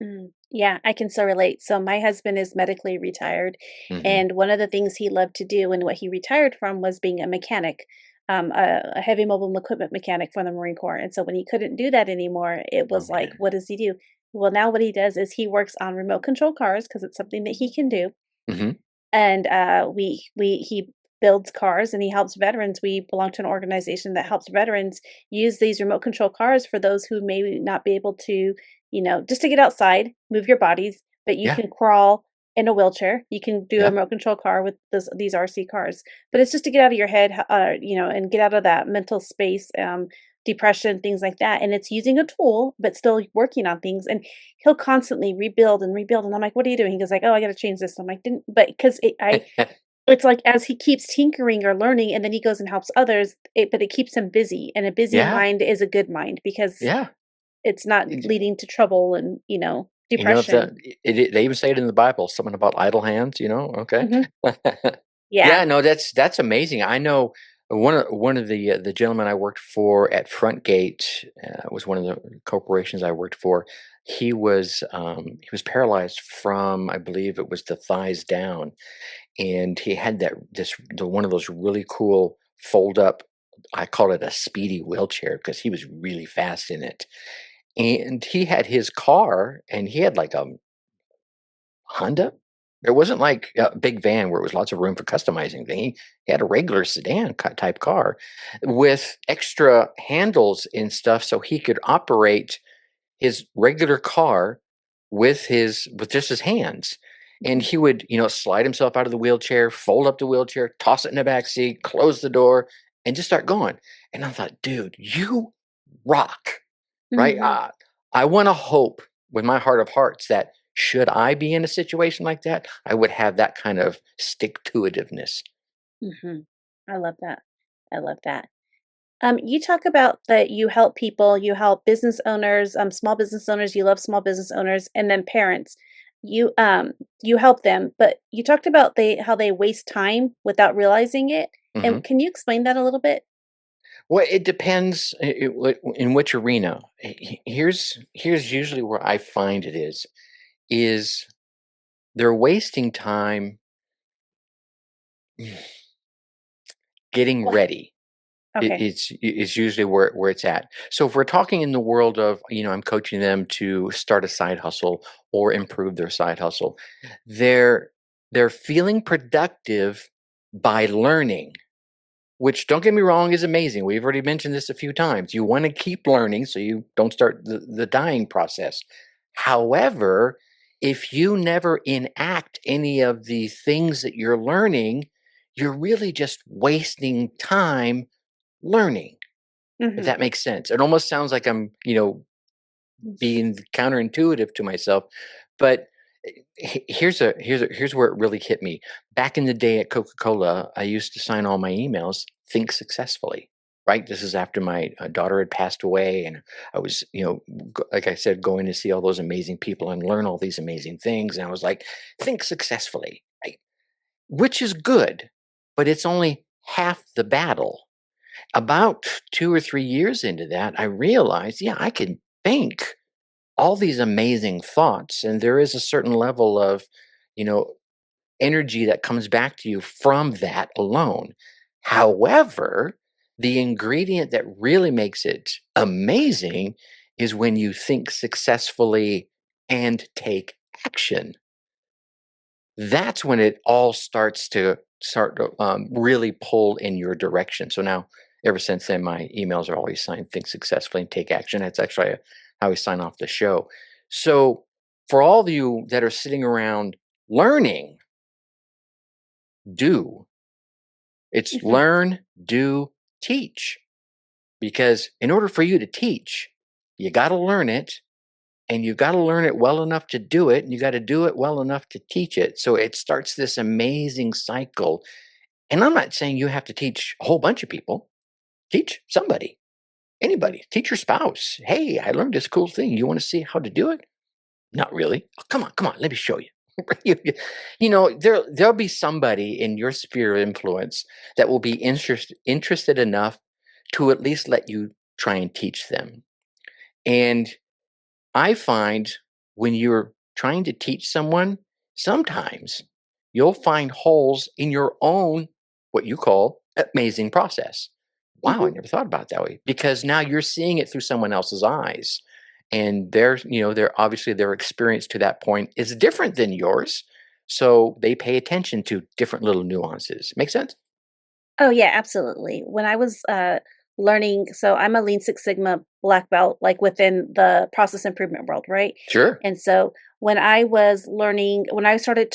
Mm, yeah, I can so relate. So my husband is medically retired,
Mhm.
and one of the things he loved to do and what he retired from was being a mechanic, a heavy mobile equipment mechanic for the Marine Corps. And so when he couldn't do that anymore, it
Oh,
was like,
man.
what does he do? Well, now what he does is he works on remote control cars because it's something that he can do.
Mhm.
And we he builds cars and he helps veterans. We belong to an organization that helps veterans use these remote control cars for those who may not be able to, just to get outside, move your bodies, but you
Yeah,
can crawl in a wheelchair. You can do a
yeah.
remote control car with these RC cars, but it's just to get out of your head, and get out of that mental space, depression, things like that. And it's using a tool, but still working on things. And he'll constantly rebuild and rebuild. And I'm like, what are you doing? He goes like, oh, I got to change this. I'm like, didn't, but because it's like as he keeps tinkering or learning, and then he goes and helps others, but it keeps him busy. And a busy
Yeah,
mind is a good mind because
yeah.
it's not leading to trouble and,
The
depression.
they even say it in the Bible, something about idle hands, okay?
Mhm.
Yeah,
Yeah.
no, that's amazing. I know one of the gentlemen I worked for at Frontgate, was one of the corporations I worked for. He was paralyzed from, I believe it was the thighs down, and he had one of those really cool fold up, I call it a speedy wheelchair because he was really fast in it. and he had his car, and he had like a Honda. It wasn't like a big van where it was lots of room for customizing thing. He had a regular sedan type car with extra handles and stuff so he could operate his regular car with just his hands. And
Mhm.
he would, slide himself out of the wheelchair, fold up the wheelchair, toss it in the back seat, close the door, and just start going. And I thought, dude, you rock, right?
Mhm.
I want to hope with my heart of hearts that should I be in a situation like that, I would have that kind of stick to itiveness.
Mhm. I love that. I love that. You talk about that you help people, you help business owners, small business owners, you love small business owners, and then parents. You help them, but you talked about how they waste time without realizing it. And
Hmm.
can you explain that a little bit?
Well, it depends in which arena. Here's usually where I find it is they're wasting time getting
Well,
ready.
okay.
It's usually where it's at. So if we're talking in the world of, I'm coaching them to start a side hustle or improve their side hustle, they're they're feeling productive by learning, which, don't get me wrong, is amazing. We've already mentioned this a few times. You want to keep learning so you don't start the dying process. However, if you never enact any of the things that you're learning, you're really just wasting time learning, if
Mhm.
that makes sense. It almost sounds like I'm, being counterintuitive to myself, but here's where it really hit me. Back in the day at Coca-Cola, I used to sign all my emails "Think successfully." Right. This is after my daughter had passed away, and I was, like I said, going to see all those amazing people and learn all these amazing things. And I was like, "Think successfully," right? Which is good, but it's only half the battle. About 2 or 3 years into that, I realized, yeah, I can think all these amazing thoughts, and there is a certain level of, you know, energy that comes back to you from that alone. However, the ingredient that really makes it amazing is when you think successfully and take action. That's when it all start to really pull in your direction. So now, ever since then, my emails are always signed "Think successfully and take action." That's actually how we sign off the show. So, for all of you that are sitting around learning, do it's
Mhm.
learn, do, teach. Because in order for you to teach, you got to learn it, and you got to learn it well enough to do it, and you got to do it well enough to teach it. So it starts this amazing cycle. And I'm not saying you have to teach a whole bunch of people. Teach somebody, anybody. Teach your spouse. Hey, I learned this cool thing. You want to see how to do it? Not really. "Oh, come on, let me show you." There'll be somebody in your sphere of influence that will be interested enough to at least let you try and teach them. And I find when you're trying to teach someone, sometimes you'll find holes in your own, what you call, amazing process. Wow, I
Mhm.
never thought about it that way, because now you're seeing it through someone else's eyes. And they're obviously their experience to that point is different than yours. So they pay attention to different little nuances. Make sense?
Oh, yeah, absolutely. When I was, learning so I'm a Lean Six Sigma black belt, like, within the process improvement world, right?
Sure.
And so when I started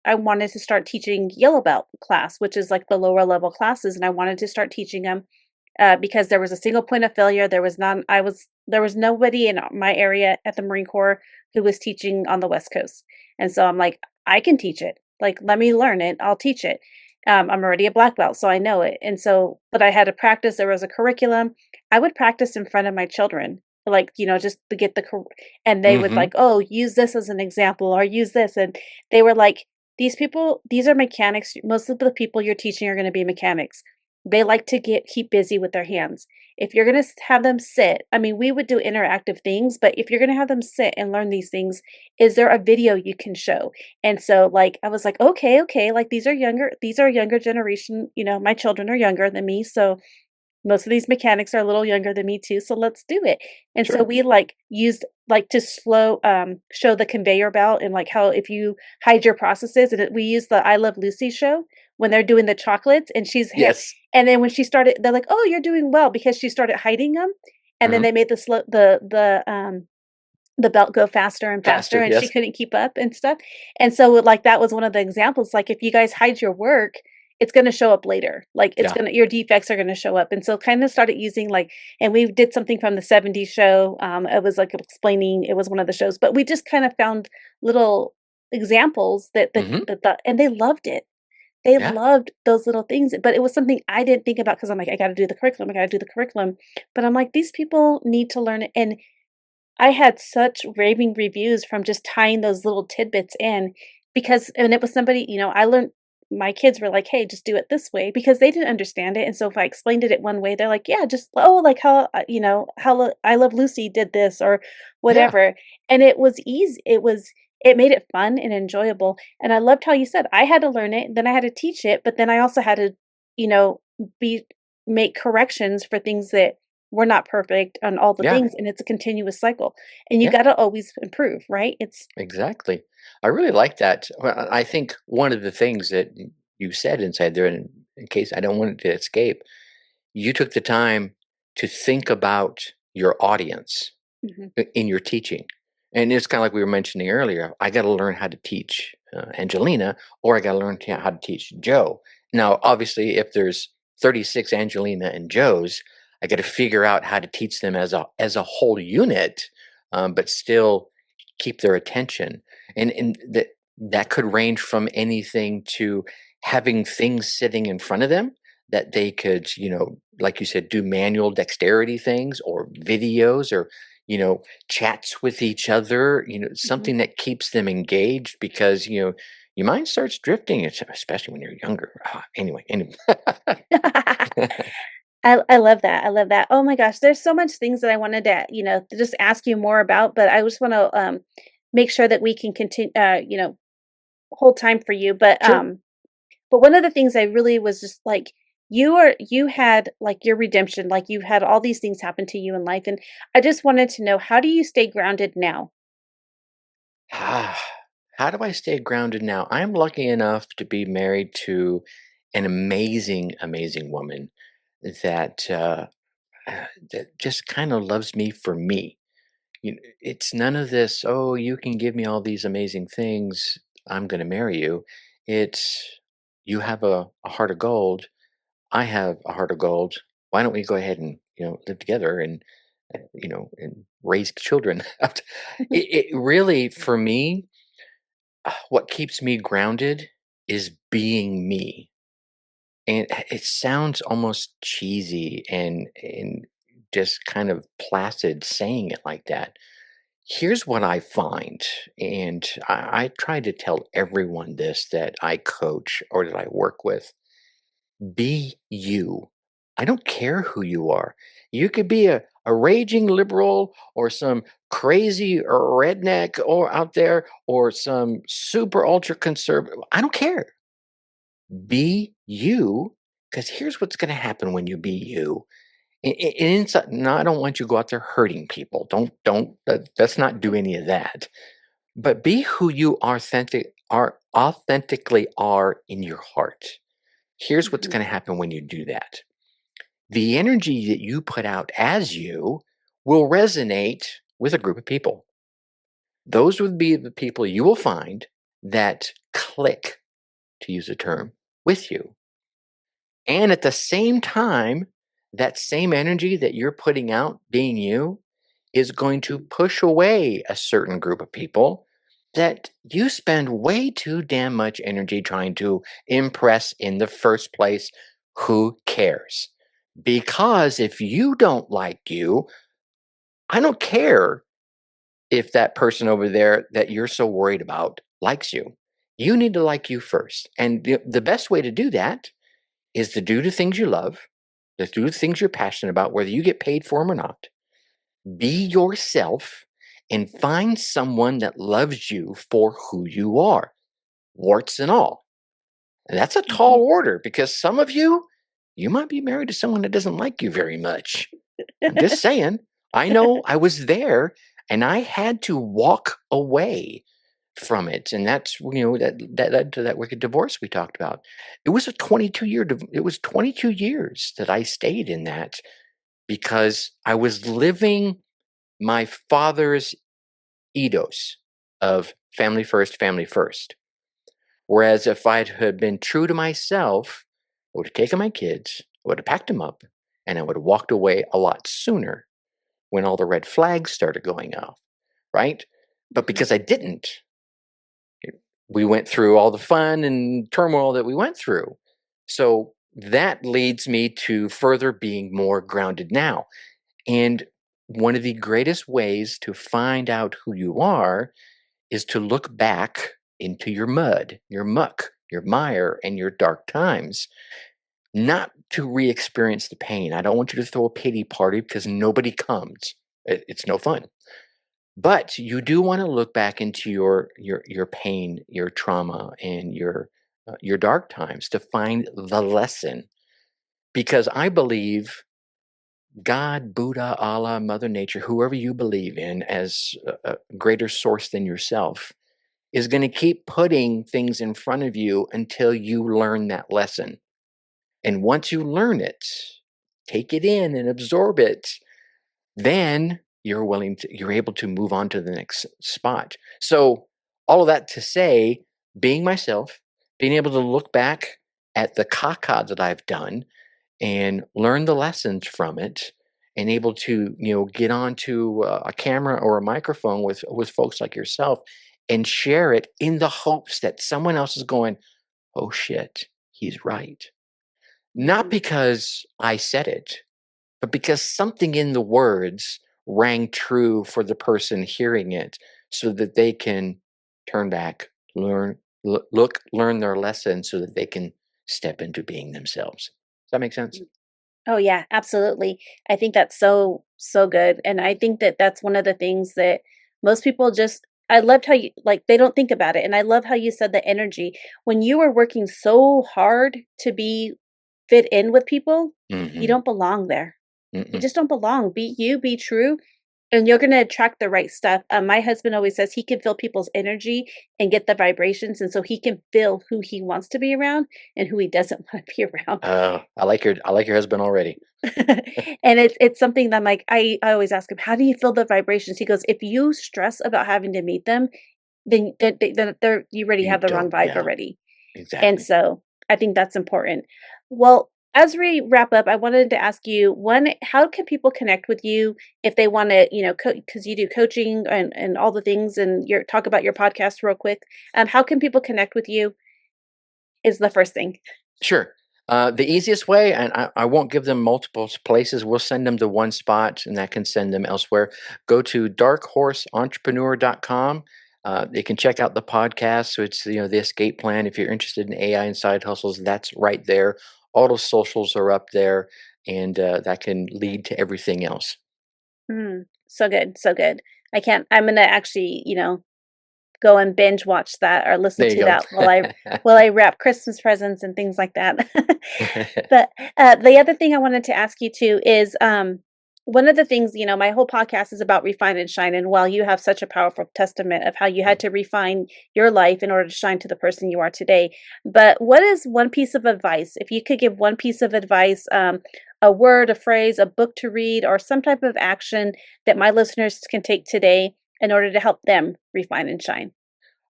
I wanted to start teaching yellow belt class, which is, like, the lower level classes, and I wanted to start teaching them because there was a single point of failure. There was nobody in my area at the Marine Corps who was teaching on the West Coast, and so I'm like, I can teach it. Like, let me learn it. I'll teach it. I'm already a black belt, so I know it. And so, but I had to practice. There was a curriculum. I would practice in front of my children, like, just to get and they would
Mm-hmm.
like, oh, use this as an example or use this. And they were like, these are mechanics. Most of the people you're teaching are going to be mechanics. They like to keep busy with their hands. If you're going to have them sit, I mean, we would do interactive things, but if you're going to have them sit and learn these things, is there a video you can show? And so, like, I was like, okay, okay, like these are younger generation, my children are younger than me, so most of these mechanics are a little younger than me too, so let's do it. And so
Sure.
we like used like to show the conveyor belt and like how if you hide your processes we use the I Love Lucy show when they're doing the chocolates and
Yes.
and then when she started they're like, "Oh, you're doing well," because she started hiding them. And then
Hmm.
they made the belt go faster and faster
Faster.
and she
Yes.
couldn't keep up and stuff. And so like that was one of the examples like if you guys hide your work, it's going to show up later. Like it's
Yeah.
going to your defects are going to show up. And so kind of started using like and we did something from the 70s show. It was like explaining it was one of the shows, but we just kind of found little examples
Hmm.
and they loved it. They
Yeah.
loved those little things, but it was something I didn't think about because I'm like, I got to do the curriculum. I got to do the curriculum. But I'm like, these people need to learn it. And I had such raving reviews from just tying those little tidbits in because and it was somebody, I learned my kids were like, "Hey, just do it this way," because they didn't understand it, and so if I explained it one way, they're like, "Yeah, just oh, like how, I Love Lucy did this or
Yeah.
whatever." And it was easy. It made it fun and enjoyable, and I loved how you said, I had to learn it, then I had to teach it, but then I also had to, you know, be make corrections for things that we're not perfect on all the
Yeah.
things, and it's a continuous cycle, and you
Yeah.
gotta always improve, right? It's
Exactly. I really like that. Well, I think one of the things that you said inside there, and in case I don't want it to escape, you took the time to think about your audience
Mhm,
in your teaching. And it's kind of like we were mentioning earlier. I got to learn how to teach Angelina, or I got to learn how to teach Joe. Now, obviously, if there's 36 Angelina and Joes, I got to figure out how to teach them as a whole unit, but still keep their attention. And that could range from anything to having things sitting in front of them that they could, like you said, do manual dexterity things or videos or you know chats with each other,
mhm.
something that keeps them engaged because your mind starts drifting, especially when you're younger. Anyway.
I love that, I love that. Oh my gosh, there's so much things that I wanted to, to just ask you more about, but I just wanna, make sure that we can continue, hold time for you,
Sure.
but one of the things I really was just like, you had, like, your redemption, like, you had all these things happen to you in life, and I just wanted to know, how do you stay grounded now?
How do I stay grounded now? I'm lucky enough to be married to an amazing woman that that just kind of loves me for me. It's none of this, oh, you can give me all these amazing things, I'm going to marry you. It's you have a heart of gold, I have a heart of gold. Why don't we go ahead and, live together and, and raise children? It really, for me, what keeps me grounded is being me. And it sounds almost cheesy and just kind of placid saying it like that. Here's what I find, and I try to tell everyone this that I coach or that I work with: be you. I don't care who you are. You could be a raging liberal or some crazy redneck or out there or some super ultra conservative. I don't care. Be you, because here's what's going to happen when you be you. And inside, no, I don't want you to go out there hurting people. Let's not do any of that. But be who you authentically are in your heart. Here's what's
Mhm,
going to happen when you do that. The energy that you put out as you will resonate with a group of people. Those would be the people you will find that click, to use a term, with you. And at the same time, that same energy that you're putting out, being you, is going to push away a certain group of people that you spend way too damn much energy trying to impress in the first place. Who cares? Because if you don't like you, I don't care if that person over there that you're so worried about likes you. You need to like you first. And the best way to do that is to do the things you love, to do the things you're passionate about, whether you get paid for them or not. Be yourself and find someone that loves you for who you are, warts and all. And that's a tall
mhm.
order because some of you, you might be married to someone that doesn't like you very much. I'm just saying. I know I was there and I had to walk away from it. And that's, that led to that wicked divorce we talked about. It was a 22 years that I stayed in that because I was living my father's ethos of family first, family first. Whereas if I had been true to myself, I would have taken my kids, I would have packed them up, and I would have walked away a lot sooner when all the red flags started going off, right? But
Mhm.
because I didn't, we went through all the fun and turmoil that we went through. So that leads me to further being more grounded now. And one of the greatest ways to find out who you are is to look back into your mud, your muck, your mire, and your dark times, not to re experience the pain. I don't want you to throw a pity party because nobody comes. It's no fun. But you do want to look back into your pain, your trauma, and your dark times to find the lesson. Because I believe God, Buddha, Allah, Mother Nature, whoever you believe in as a greater source than yourself, is going to keep putting things in front of you until you learn that lesson. And once you learn it, take it in and absorb it, then you're able to move on to the next spot. So all of that to say, being myself, being able to look back at the caca that I've done and learn the lessons from it and able to get onto a camera or a microphone with folks like yourself and share it in the hopes that someone else is going, oh shit, he's right. Not
Mhm.
because I said it, but because something in the words rang true for the person hearing it so that they can turn back, learn their lesson so that they can step into being themselves. Does that make sense?
Oh yeah, absolutely. I think that's so so good, and I think that that's one of the things that most people just I loved how you like they don't think about it, and I love how you said the energy when you are working so hard to be fit in with people, you
Mm-hmm.
don't belong there. You
Mm-mm.
just don't belong. Be you, be true, and you're gonna attract the right stuff. My husband always says he can feel people's energy and get the vibrations, and so he can feel who he wants to be around and who he doesn't want to be around.
I like your husband already.
And it's something that I'm like, I always ask him, "How do you feel the vibrations?" He goes, "If you stress about having to meet them, then they're you already
You
have the wrong
don't,
vibe
yeah,
already." And
exactly.
so, I think that's important. Well, as we wrap up, I wanted to ask you, one, how can people connect with you if they wanna, because you do coaching and all the things and your talk about your podcast real quick. How can people connect with you is the first thing.
Sure. The easiest way, and I won't give them multiple places. We'll send them to one spot, and that can send them elsewhere. Go to darkhorseentrepreneur.com. They can check out the podcast. So it's the escape plan. If you're interested in AI and side hustles, that's right there. All the socials are up there, and that can lead to everything else.
Mm, so good, so good. I'm gonna actually, go and binge watch that or listen
There you
to
go.
that while I wrap Christmas presents and things like that. But, the other thing I wanted to ask you too is, one of the things, my whole podcast is about refine and shine, and while you have such a powerful testament of how you had to refine your life in order to shine to the person you are today, but what is one piece of advice, if you could give one piece of advice, a word, a phrase, a book to read, or some type of action that my listeners can take today in order to help them refine and shine?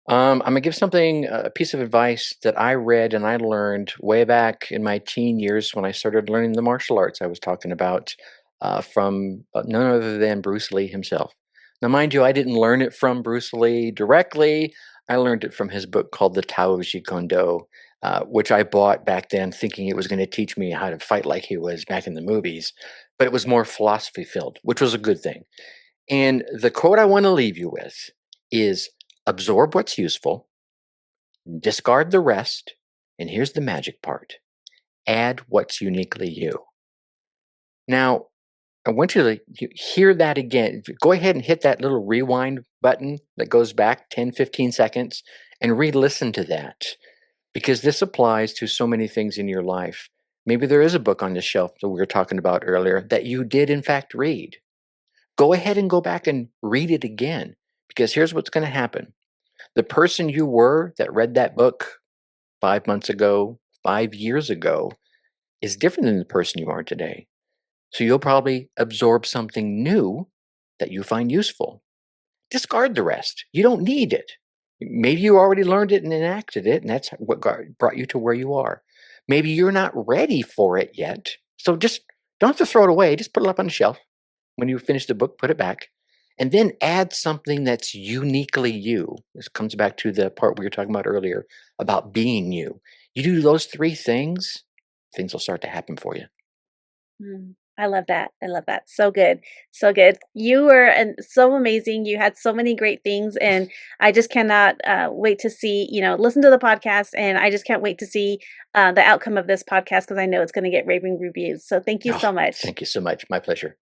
I'm gonna give something, a piece of advice that I read and I learned way back in my teen years when I started learning the martial arts I was talking about from none other than Bruce Lee himself. Now, mind you, I didn't learn it from Bruce Lee directly. I learned it from his book called The Tao of Jeet Kune Do, which I bought back then thinking it was going to teach me how to fight like he was back in the movies. But it was more philosophy filled, which was a good thing. And the quote I want to leave you with is absorb what's useful, discard the rest, and here's the magic part, add what's uniquely you. Now, I want you to hear that again. Go ahead and hit that little rewind button that goes back 10, 15 seconds and re listen to that because this applies to so many things in your life. Maybe there is a book on the shelf that we were talking about earlier that you did in fact read. Go ahead and go back and read it again, because here's what's going to happen. The person you were that read that book 5 months ago, 5 years ago, is different than the person you are today. So you'll probably absorb something new that you find useful. Discard the rest. You don't need it. Maybe you already learned it and enacted it, and that's what brought you to where you are. Maybe you're not ready for it yet. So just don't have to throw it away. Just put it up on the shelf. When you finish the book, put it back. And then add something that's uniquely you. This comes back to the part we were talking about earlier about being you. You do those three things, things will start to happen for you.
I love that. I love that. So good. So good. You were so amazing. You had so many great things. And I just cannot wait to see, listen to the podcast. And I just can't wait to see the outcome of this podcast because I know it's going to get raving reviews. So thank you
Oh,
so much.
thank you so much. My pleasure.